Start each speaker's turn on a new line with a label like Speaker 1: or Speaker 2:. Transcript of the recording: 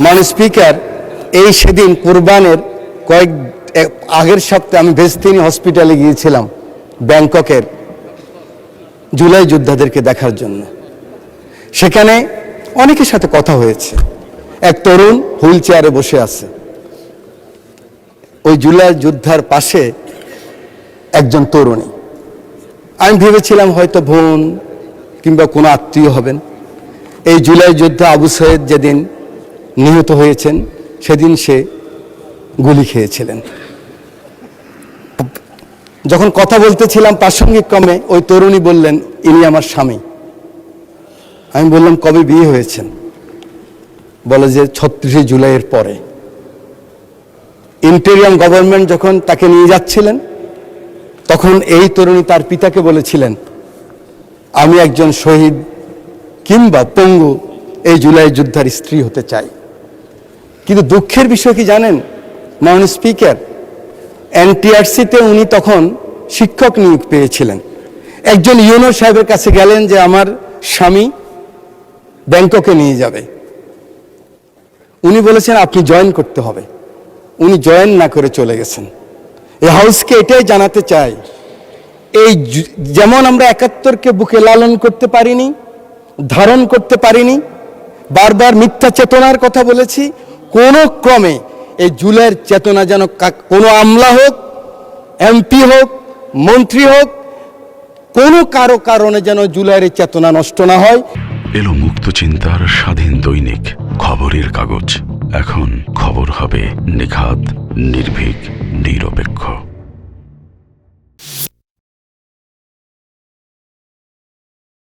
Speaker 1: মাননীয় স্পিকার, এই সেদিন কুরবানের আগের সপ্তাহে আমি বেস্তিনি হসপিটালে গিয়েছিলাম ব্যাংককের জুলাই যোদ্ধাদেরকে দেখার জন্য। সেখানে অনেকের সাথে কথা হয়েছে। এক তরুণ হুইল চেয়ারে বসে আছে, ওই জুলাই যোদ্ধার পাশে একজন তরুণী। আমি ভেবেছিলাম হয়তো বোন কিংবা কোনো আত্মীয় হবেন। এই জুলাই যোদ্ধা আবু সৈয়দ যেদিন নিহত হয়েছেন সেদিন সে গুলি খেয়েছিলেন। যখন কথা বলতেছিলাম প্রাসঙ্গিক ক্রমে ওই তরুণী বললেন, ইনি আমার স্বামী। আমি বললাম, কবে বিয়ে হয়েছেন? বলে যে ৩৬ জুলাইয়ের পরে। ইন্টেরিয়াম গভর্নমেন্ট যখন তাকে নিয়ে যাচ্ছিলেন তখন এই তরুণী তার পিতাকে বলেছিলেন, আমি একজন শহীদ কিংবা পঙ্গু এই জুলাই যোদ্ধার স্ত্রী হতে চাই। কিন্তু দুঃখের বিষয় কি জানেন মাননীয় স্পিকার, এনটিআরসিতে উনি তখন শিক্ষক নিয়োগ পেয়েছিলেন। একজন ইউনো সাহেবের কাছে গেলেন যে আমার স্বামী ব্যাংককে নিয়ে যাবে। উনি বলেছেন আপনি জয়েন করতে হবে। উনি জয়েন না করে চলে গেছেন। এই হাউসকে এটাই জানাতে চাই, এই যেমন আমরা ৭১কে বুকে লালন করতে পারিনি, ধারণ করতে পারিনি, বারবার মিথ্যা চেতনার কথা বলেছি, কোনো ক্রমে এই জুলাইয়ের চেতনা যেন কোনো আমলা হোক, এমপি হোক, মন্ত্রী হোক, কোনো কারো কারণে যেন জুলাইয়ের চেতনা নষ্ট না হয়।
Speaker 2: এলো মুক্ত চিন্তার স্বাধীন দৈনিক খবরের কাগজ। এখন খবর হবে নিখাত, নির্ভীক, নিরপেক্ষ।